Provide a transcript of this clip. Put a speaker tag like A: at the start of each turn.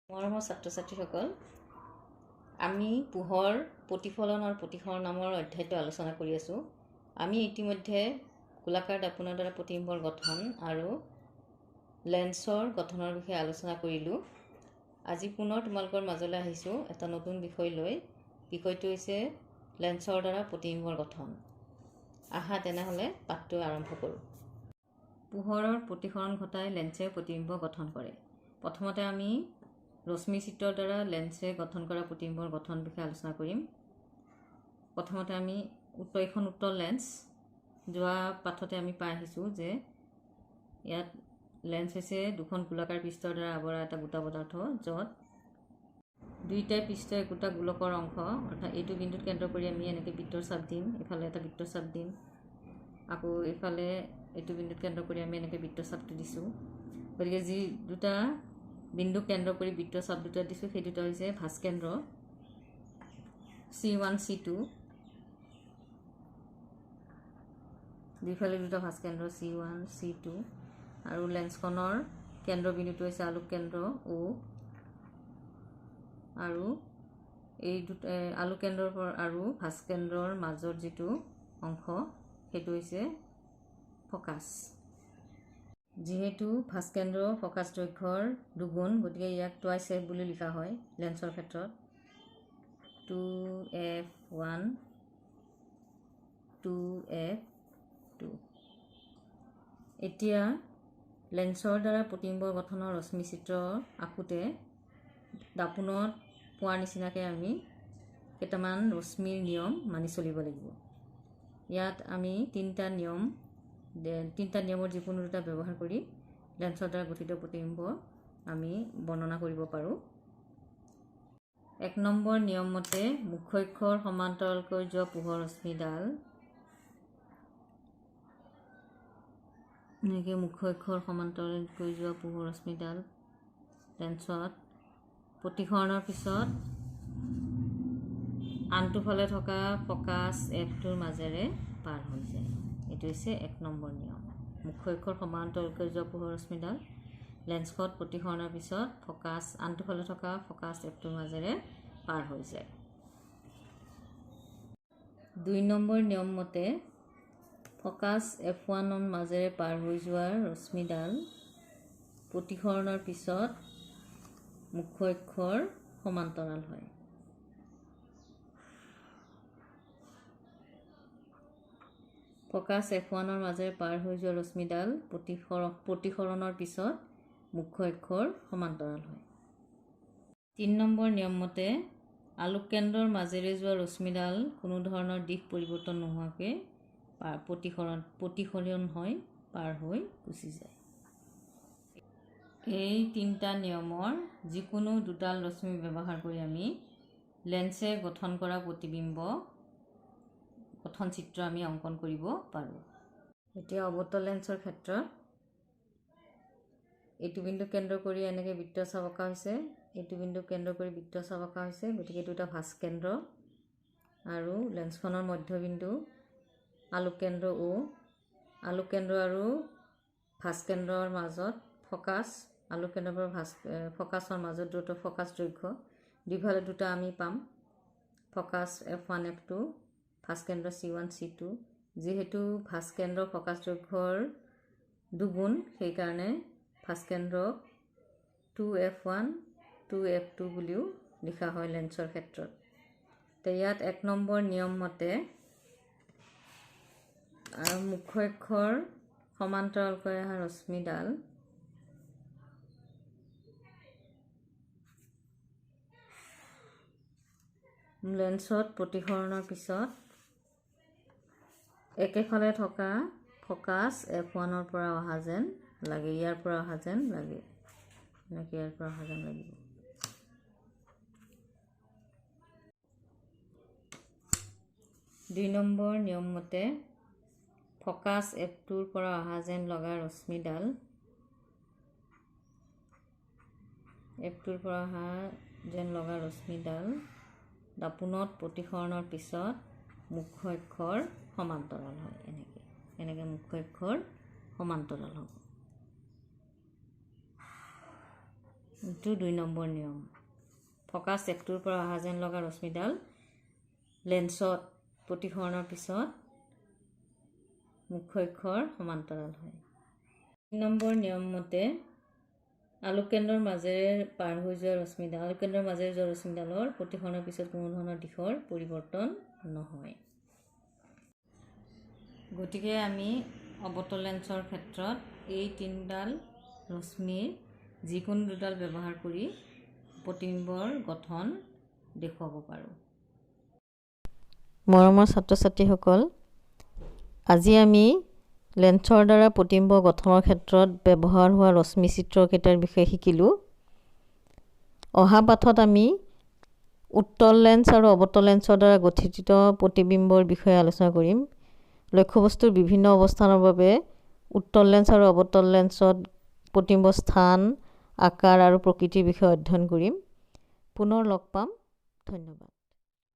A: মৰমৰ ছাত্ৰ ছাত্ৰীসকল, আমি পোহৰ, প্ৰতিফলন আৰু প্ৰতিসৰণ নামৰ অধ্যায়টো আলোচনা কৰি আছোঁ। আমি ইতিমধ্যে গোলাকাৰ দাপোনৰ দ্বাৰা প্ৰতিবিম্বৰ গঠন আৰু লেন্সৰ গঠনৰ বিষয়ে আলোচনা কৰিলোঁ। আজি পুনৰ তোমালোকৰ মাজলৈ আহিছোঁ এটা নতুন বিষয় লৈ। বিষয়টো হৈছে লেন্সৰ দ্বাৰা প্ৰতিবিম্বৰ গঠন। আহা তেনেহ'লে পাঠটো আৰম্ভ কৰোঁ। পোহৰৰ প্ৰতিসৰণ ঘটাই লেন্সে প্ৰতিবিম্ব গঠন কৰে। প্ৰথমতে আমি ৰশ্মি চিত্ৰৰ দ্বাৰা লেন্সে গঠন কৰা প্ৰতিবিম্বৰ গঠন বিষয়ে আলোচনা কৰিম। প্ৰথমতে আমি এইখন উত্তৰ লেন্স। যোৱা পাঠতে আমি পাই আহিছোঁ যে ইয়াত লেন্স হৈছে দুখন গোলাকাৰ পৃষ্ঠৰ দ্বাৰা আৱৰা এটা গোটা পদাৰ্থ, য'ত দুইটাই পৃষ্ঠ একোটা গোলকৰ অংশ, অৰ্থাৎ এইটো বিন্দুত কেন্দ্ৰ কৰি আমি এনেকৈ বৃত্তৰ চাপ দিম, ইফালে এটা বৃত্তৰ চাপ দিম, আকৌ এইফালে এইটো বিন্দুত কেন্দ্ৰ কৰি আমি এনেকৈ বৃত্তৰ চাপটো দিছোঁ। গতিকে যি দুটা বিন্দু কেন্দ্ৰ কৰি বৃত্তৰ চাপ দুটা দিছোঁ, সেই দুটা হৈছে ভাস্কেন্দ্ৰ C1 C2, দুইফালে দুটা ভাস্কেন্দ্ৰ C1 C2, আৰু লেন্সখনৰ কেন্দ্ৰবিন্দুটো হৈছে আলোক কেন্দ্ৰ O, আৰু এই দুটা আলোক কেন্দ্ৰৰ পৰা আৰু ভাস্কেন্দ্ৰৰ মাজৰ যিটো অংশ সেইটো হৈছে ফকাছ। যিহেতু ভাস্কেন্দ্ৰ ফকাছ দৈৰ্ঘ্যৰ দুগুণ, গতিকে ইয়াক টুৱাইচ এফ বুলি লিখা হয় লেন্সৰ ক্ষেত্ৰত। 2f1 2f2। এতিয়া লেন্সৰ দ্বাৰা প্ৰতিবিম্বৰ গঠনৰ ৰশ্মি চিত্ৰ আঁকোতে দাপোনত পোৱাৰ নিচিনাকৈ আমি কেইটামান ৰশ্মিৰ নিয়ম মানি চলিব লাগিব। ইয়াত আমি তিনিটা নিয়মৰ যিকোনো দুটা ব্যৱহাৰ কৰি লেন্সৰ দ্বাৰা গঠিত প্ৰতিবিম্ব আমি বৰ্ণনা কৰিব পাৰোঁ। 1 নম্বৰ নিয়ম মতে মুখ্য অক্ষৰ সমান্তৰালকৈ যোৱা পোহৰ ৰশ্মিডাল এনেকৈ মুখ্য অক্ষৰ সমান্তৰালকৈ যোৱা পোহৰ ৰশ্মিডাল লেন্সত প্ৰতিসৰণৰ পিছত আনটো ফালে থকা ফকাছ F2ৰ মাজেৰে পাৰ হৈ যায়। এইটো হৈছে 1 নম্বৰ নিয়ম। মুখ্য অক্ষৰ সমান্তৰালকৈ যোৱা পোহৰ ৰশ্মিডাল লেন্সত প্ৰতিসৰণৰ পিছত আনটো ফালে থকা ফকাছ F2ৰ মাজেৰে পাৰ হৈ যায়। 2 নম্বৰ নিয়ম মতে ফকাছ F1ৰ মাজেৰে পাৰ হৈ যোৱা ৰশ্মিডাল প্ৰতিসৰণৰ পিছত মুখ্য অক্ষৰ সমান্তৰাল হয়। ফকাছ F1ৰ মাজেৰে পাৰ হৈ যোৱা ৰশ্মিডাল প্ৰতিসৰণৰ পিছত মুখ্য অক্ষৰ সমান্তৰাল হয়। 3 নম্বৰ নিয়ম মতে আলোক কেন্দ্ৰৰ মাজেৰে যোৱা ৰশ্মিডাল কোনো ধৰণৰ দিশ পৰিৱৰ্তন নোহোৱাকৈ প্ৰতিসৰণ হৈ পাৰ হৈ গুচি যায়। এই তিনিটা নিয়মৰ যিকোনো দুডাল ৰশ্মি ব্যৱহাৰ কৰি আমি লেন্সে গঠন কৰা প্ৰতিবিম্ব গঠন চিত্ৰ আমি অংকন কৰিব পাৰোঁ। এতিয়া অৱতল লেন্সৰ ক্ষেত্ৰত এইটো বিন্দু কেন্দ্ৰ কৰি এনেকৈ বৃত্ত চাপ অঁকা হৈছে, এইটো বিন্দু কেন্দ্ৰ কৰি বৃত্ত চাপ অঁকা হৈছে, গতিকে এইটো এটা ভাস্কেন্দ্ৰ, আৰু লেন্সখনৰ মধ্যবিন্দু আলোক কেন্দ্ৰ O, আলোক কেন্দ্ৰ আৰু ভাস্কেন্দ্ৰৰ মাজত ফকাছ, আলোক কেন্দ্ৰৰ পৰা ফকাছৰ মাজত দুটা ফকাছ দৈৰ্ঘ্য, দুইফালে দুটা আমি পাম focus F1 F2, ভাস্কেন্দ্ৰ C1 C2। যিহেতু ভাস্কেন্দ্ৰ ফকাছ দৈৰ্ঘ্যৰ দুগুণ, সেইকাৰণে ভাস্কেন্দ্ৰক 2f1 2f2 বুলিও লিখা হয় লেন্সৰ ক্ষেত্ৰত। তো ইয়াত 1 নম্বৰ নিয়ম মতে মুখ্য অক্ষৰ সমান্তৰালকৈ অহা ৰশ্মিডাল লেন্সত প্ৰতিসৰণৰ পিছত একেফালে থকা ফকাছ F1ৰ পৰা অহা যেন লাগে, ইয়াৰ পৰা অহা যেন লাগে, এনেকৈ ইয়াৰ পৰা অহা যেন লাগিব। 2 নম্বৰ নিয়ম মতে ফকাছ F2ৰ পৰা অহা যেন লগা ৰশ্মিডাল দাপোনত প্ৰতিসৰণৰ পিছত মুখ্য অক্ষৰ সমান্তৰাল হয়, এনেকৈ মুখ্য অক্ষৰ সমান্তৰাল হ'ব। এইটো 2 নম্বৰ নিয়ম। ফকাছ একটোৰ পৰা অহা যেন লগা ৰশ্মিডাল লেন্সত প্ৰতিফলনৰ পিছত মুখ্য অক্ষৰ সমান্তৰাল হয়। 3 নম্বৰ নিয়ম মতে আলোককেন্দ্ৰৰ মাজেৰে পাৰ হৈ যোৱা ৰশ্মিডালৰ প্ৰতিফলনৰ পিছত কোনো ধৰণৰ দিশৰ পৰিৱৰ্তন নহয়। গতিকে আমি অৱতল লেন্সৰ ক্ষেত্ৰত এই 3ডাল ৰশ্মিৰ যিকোনো দুডাল ব্যৱহাৰ কৰি প্ৰতিবিম্বৰ গঠন দেখুৱাব পাৰোঁ। মৰমৰ ছাত্ৰ ছাত্ৰীসকল, আজি আমি লেন্সৰ দ্বাৰা প্ৰতিবিম্ব গঠনৰ ক্ষেত্ৰত ব্যৱহাৰ হোৱা ৰশ্মি চিত্ৰকেইটাৰ বিষয়ে শিকিলোঁ। অহা পাঠত আমি উত্তল লেন্স আৰু অৱতল লেন্সৰ দ্বাৰা গঠিত প্ৰতিবিম্বৰ বিষয়ে আলোচনা কৰিম। লক্ষ্যবস্তুৰ বিভিন্ন অৱস্থানৰ বাবে উত্তল লেন্স আৰু অৱতল লেন্সত প্ৰতিবিম্বৰ স্থান, আকাৰ আৰু প্ৰকৃতিৰ বিষয়ে অধ্যয়ন কৰিম। পুনৰ লগ পাম। ধন্যবাদ।